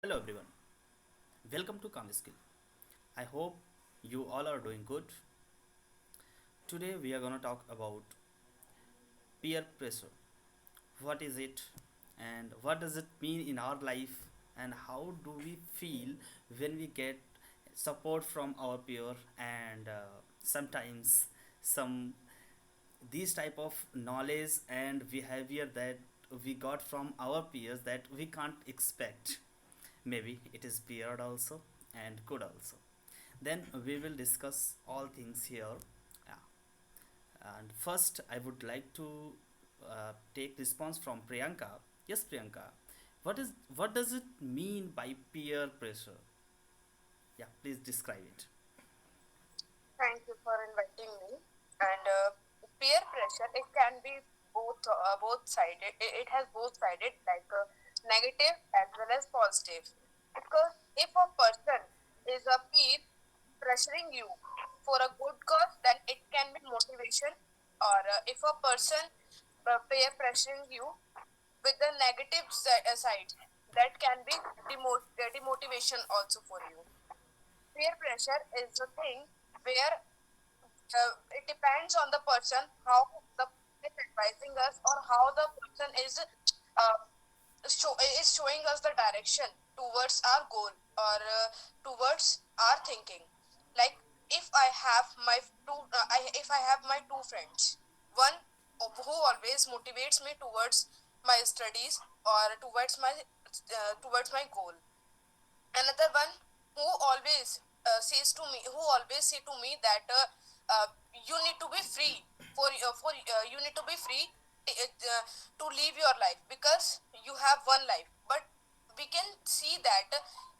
Hello everyone, welcome to Comskill. I hope you all are doing good. Today we are going to talk about peer pressure. What is it and what does it mean in our life and how do we feel when we get support from our peer and sometimes some these type of knowledge and behavior that we got from our peers that we can't expect. Maybe it is weird also and good also. Then we will discuss all things here. Yeah. And first, I would like to take response from Priyanka. Yes, Priyanka. What does it mean by peer pressure? Yeah, please describe it. Thank you for inviting me. And peer pressure, it can be both sided. It has both sided, like negative as well as positive. Because if a person is a peer pressuring you for a good cause, then it can be motivation. Or if a person peer pressuring you with the negative side, that can be demotivation also for you. Peer pressure is the thing where it depends on the person how the person is advising us or how the person uh, is showing us the direction towards our goal or towards our thinking. Like if I have my if I have my two friends, one who always motivates me towards my studies or towards my goal, another one who always who always say to me that you need to be free you need to be free to live your life because you have one life. But we can see that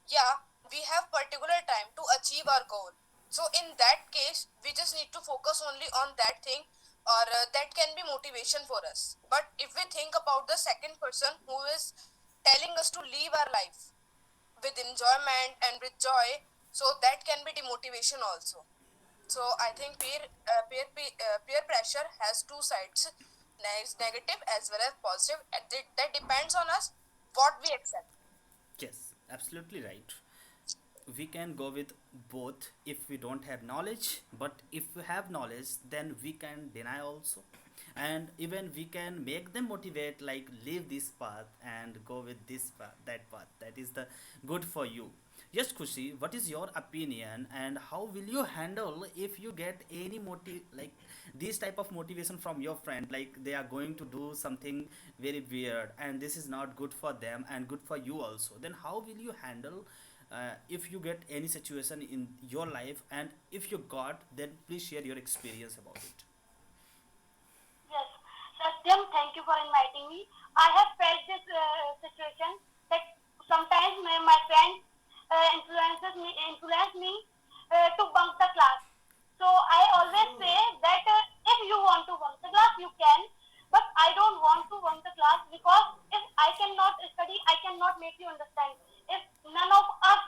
yeah, we have particular time to achieve our goal. So in that case, we just need to focus only on that thing, or that can be motivation for us. But if we think about the second person who is telling us to live our life with enjoyment and with joy, so that can be demotivation also. So I think peer pressure has two sides, negative as well as positive, and that depends on us what we accept. Yes, absolutely right. We can go with both if we don't have knowledge, but if we have knowledge then we can deny also, and even we can make them motivate like leave this path and go with this path, that is the good for you. Yes, Khushi, what is your opinion and how will you handle if you get any like this type of motivation from your friend, like they are going to do something very weird and this is not good for them and good for you also, then how will you handle if you get any situation in your life, and if you got, then please share your experience about it. Yes, Satyam, thank you for inviting me. I have felt this situation that sometimes my friends influence me to bunk the class. So I always say that if you want to bunk the class, you can, but I don't want to bunk the class because if I cannot study, I cannot make you understand. If none of us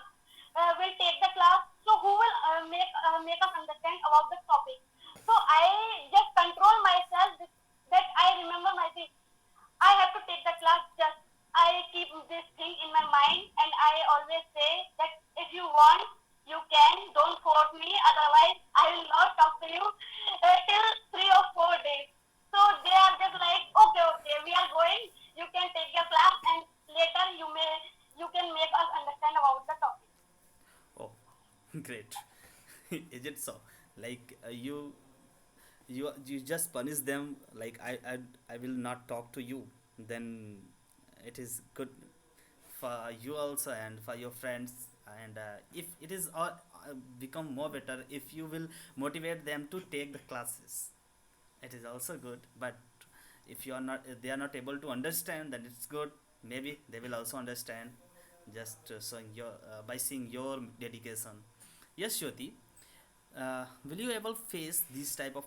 will take the class, so who will make us understand about the topic? So I just control myself that I remember my thing. I have to take the class. Just I keep this thing in my mind, and I always say that if you want, you can. Don't force me. Otherwise, I will not talk to you till 3 or 4 days. So they are just like, okay, okay, we are going. You can take your class, and later you can make us understand about the topic. Oh, great. Is it so? Like you just punish them like I will not talk to you, then it is good for you also and for your friends. And if it is become more better if you will motivate them to take the classes, it is also good. But if you are not, if they are not able to understand, then it's good. Maybe they will also understand just showing your by seeing your dedication. Yes, Shwati, will you ever face this type of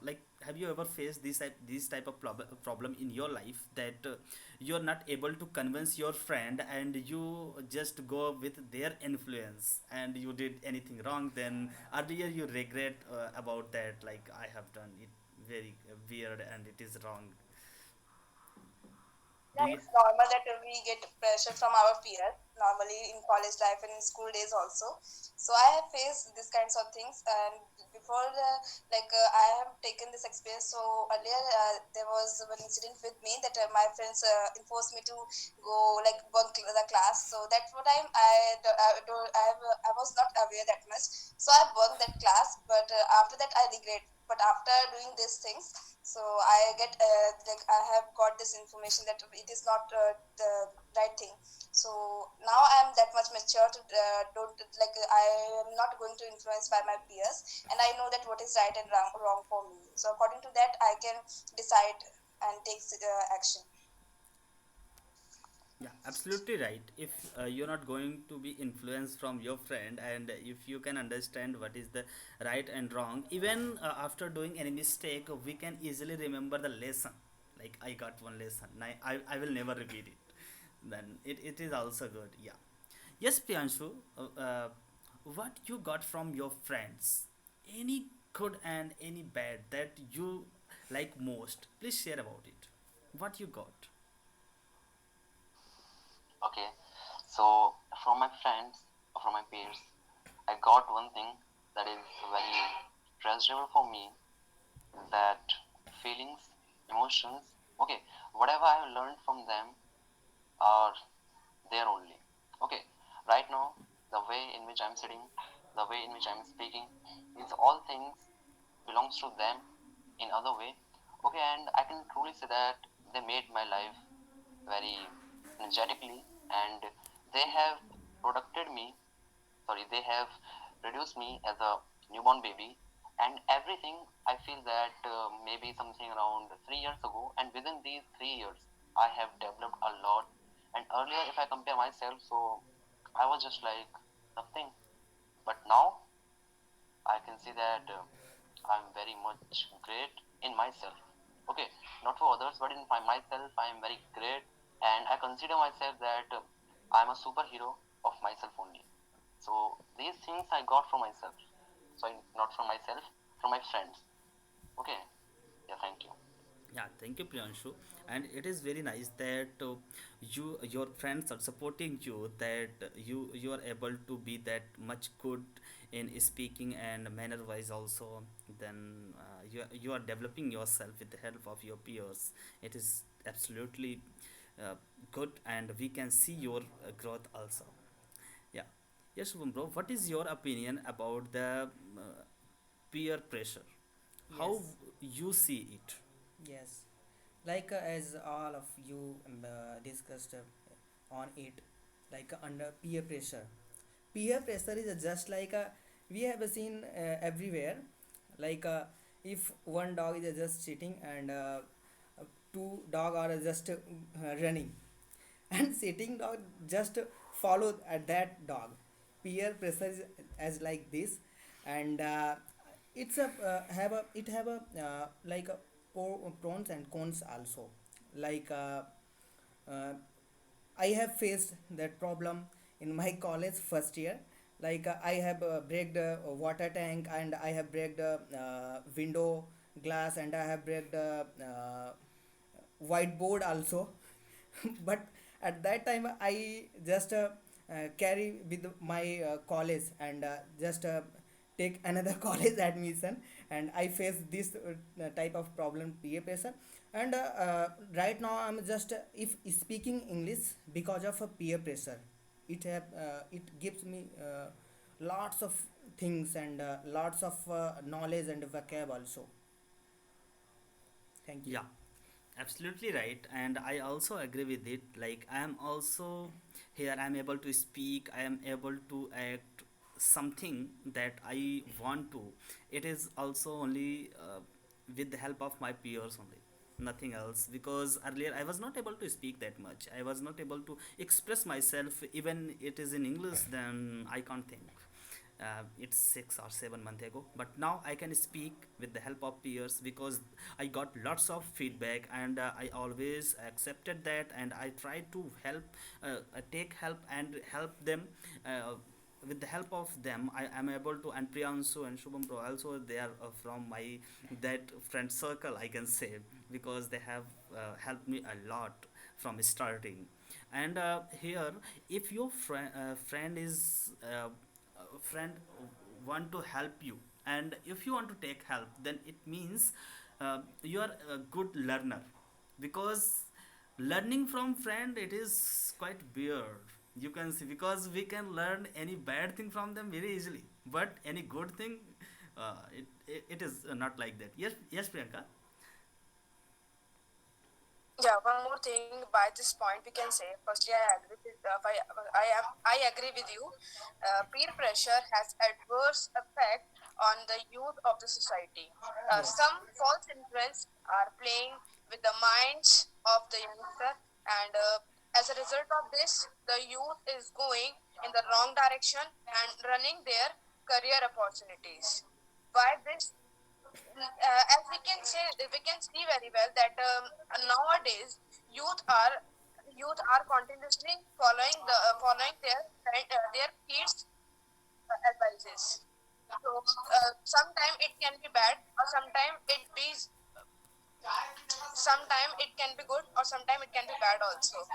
like have you ever faced this type of problem in your life that you're not able to convince your friend and you just go with their influence and you did anything wrong, then earlier you regret about that, like I have done it very weird and it is wrong. Do Yeah, you? it's normal that we get pressure from our peers. normally in college life and in school days also. So I have faced these kinds of things, and before I have taken this experience. So earlier there was one incident with me that my friends enforced me to go like bunk the class. So that what I was not aware that much. So I bunked that class, but after that I regret. But after doing these things, so I get I have got this information that it is not the right thing. So now I am that much mature to don't like I am not going to influence by my peers, and I know that what is right and wrong for me. So according to that, I can decide and take action. Yeah, absolutely right. If you're not going to be influenced from your friend, and if you can understand what is the right and wrong, even after doing any mistake, we can easily remember the lesson. Like, I got one lesson, I will never repeat it. Then it is also good. Yeah. Yes, Priyanshu, what you got from your friends? Any good and any bad that you like most? Please share about it. What you got? Okay, so from my friends, or from my peers, I got one thing that is very treasurable for me, that feelings, emotions, okay, whatever I have learned from them are there only. Okay, right now, the way in which I'm sitting, the way in which I'm speaking, these all things belongs to them in other way. Okay, and I can truly say that they made my life very energetically, and they have protected me, sorry, they have reduced me as a newborn baby, and everything. I feel that maybe something around 3 years ago, and within these 3 years I have developed a lot. And earlier, if I compare myself, so I was just like nothing, but now I can see that I'm very much great in myself. Okay, not for others, but in myself, I am very great, and I consider myself that I'm a superhero of myself only. So these things I got from myself. So not from myself, from my friends. Okay, yeah, thank you. Yeah, thank you, Priyanshu. And it is very nice that your friends are supporting you, that you are able to be that much good in speaking and manner wise also. Then you are developing yourself with the help of your peers. It is absolutely good, and we can see your growth also. Yeah. Yes, Shubham bro, what is your opinion about the peer pressure? How Yes, you see it? yes. Like as all of you discussed on it, like under peer pressure. Peer pressure is just like we have seen everywhere. Like if one dog is just sitting and two dog are just running, and sitting dog just follow at that dog. Peer pressure is as like this, and it's a have a it have a like a pros and cons also. Like uh, I have faced that problem in my college first year. Like I have breaked a water tank, and I have breaked a window glass, and I have breaked a whiteboard also. But at that time I just carry with my college, and just take another college admission, and I face this type of problem, peer pressure. And right now I'm just if speaking English because of a peer pressure. It gives me lots of things, and lots of knowledge and vocab also. Thank you. Yeah, absolutely right. And I also agree with it. Like, I am also here, I am able to speak, I am able to act something that I want to. It is also only with the help of my peers only. Nothing else, because earlier I was not able to speak that much. I was not able to express myself, even it is in English, then I can't think. It's 6 or 7 months ago, but now I can speak with the help of peers, because I got lots of feedback, and I always accepted that, and I try to help, take help and help them. With the help of them, I am able to. And Priyansu and Shubham bro also, they are from my that friend circle, I can say, because they have helped me a lot from starting. And here, if your friend is friend want to help you, and if you want to take help, then it means you are a good learner, because learning from friend, it is quite weird, you can see, because we can learn any bad thing from them very easily, but any good thing, it is not like that. Yes, yes, Priyanka. Yeah, one more thing by this point we can say. Firstly, I agree with you. Peer pressure has adverse effect on the youth of the society. Yes. Some false influence are playing with the minds of the youngster, and as a result of this, the youth is going in the wrong direction and running their career opportunities. Why this? As we can see very well that nowadays youth are youth are continuously following their peers advices. So sometime it can be bad, or sometime it can be good, or sometime it can be bad also.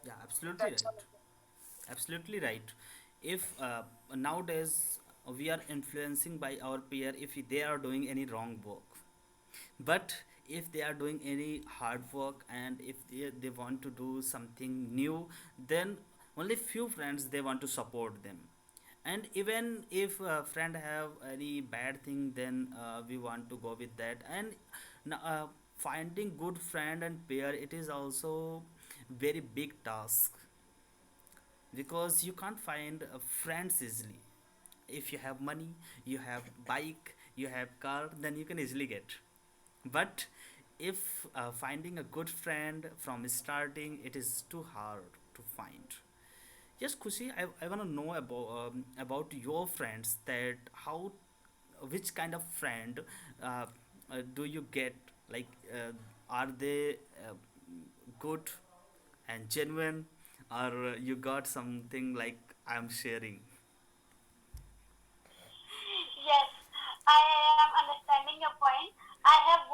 Yeah, absolutely That's all. right. Absolutely right. If nowadays we are influencing by our peer if they are doing any wrong work, but if they are doing any hard work, and if they want to do something new, then only few friends they want to support them. And even if a friend have any bad thing, then we want to go with that. And finding good friend and peer, it is also very big task, because you can't find friends easily. If you have money, you have bike, you have car, then you can easily get. But if finding a good friend from starting, it is too hard to find. Yes, Kushi, I want to know about your friends, that how, which kind of friend uh, do you get, like are they good and genuine, or you got something like I'm sharing. Yes, I am understanding your point. I had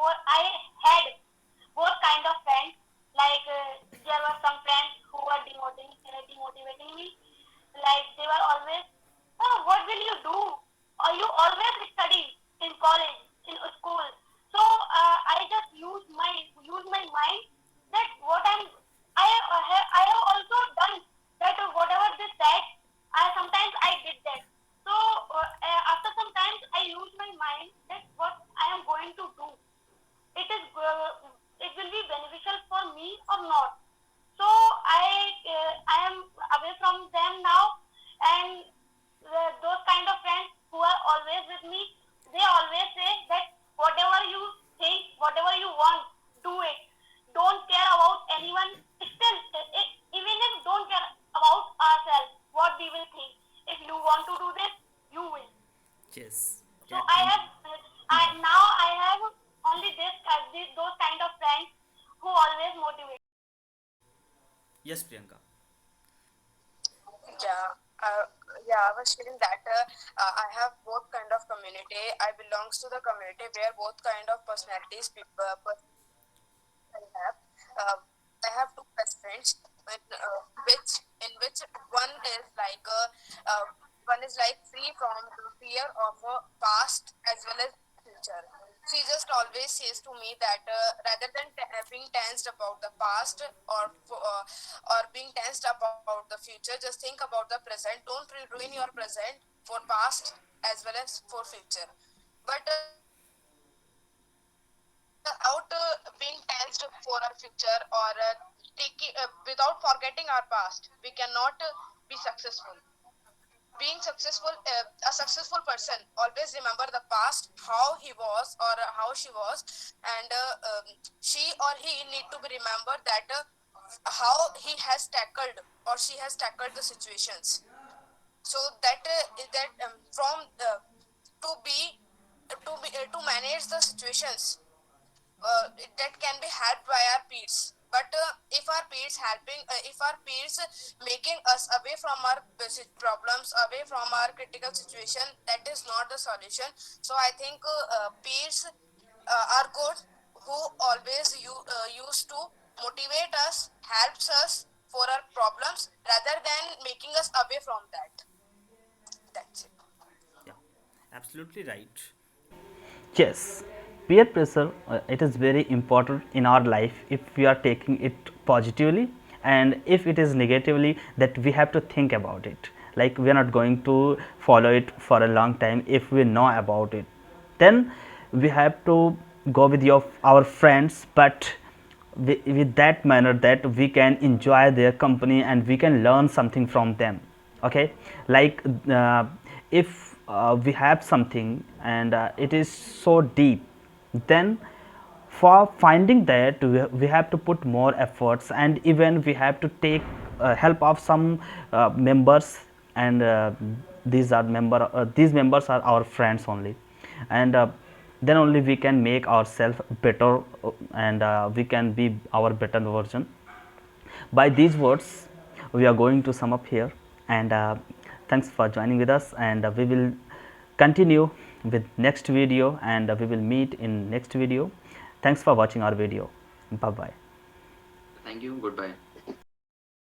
both kind of friends. Like there were some friends who were demotivating me. Like they were always, oh, what will you do? Or you always study in college, in school. So I just use my mind that I have also done that whatever they said. I did that. So after some times I use my mind that what I am going to do. It will be beneficial for me or not. So I am away from them now, and those kind of friends who are always with me, they always say that whatever you think, whatever you want, do it. Don't care about anyone. Still, even if don't care about ourselves, what we will think. If you want to do this, you will. Yes. So Yeah, come. I have only those kind of friends who always motivate. Yes, Priyanka. Yeah, uh, yeah, I was sharing that I have both kind of community. I belongs to the community where both kind of personalities people I have. Uh, I have two best friends, in which one is uh, one is like free from the fear of past as well as future. She just always says to me that rather than being tensed about the past, or being tensed about the future, just think about the present. Don't ruin your present for past as well as for future. But without being tensed for our future, or without forgetting our past, we cannot be successful. Being successful, a successful person always remember the past, how he was or how she was, and she or he need to be remembered that how he has tackled or she has tackled the situations. So from to be to manage the situations, that can be helped by our peers. But if our peers making us away from our basic problems, away from our critical situation, that is not the solution. So I think peers are good who always used to motivate us, helps us for our problems rather than making us away from that. That's it. Yeah, absolutely right. Yes, peer pressure, it is very important in our life if we are taking it positively, and if it is negatively, that we have to think about it. Like we are not going to follow it for a long time if we know about it. Then we have to go with our friends, but with that manner that we can enjoy their company and we can learn something from them. Okay, like if we have something and it is so deep, then for finding that we have to put more efforts, and even we have to take help of some members, and these members are our friends only, and then only we can make ourselves better, and we can be our better version. By these words, we are going to sum up here, and thanks for joining with us, and we will continue with next video, and we will meet in next video. Thanks for watching our video. Bye bye. Thank you. Goodbye.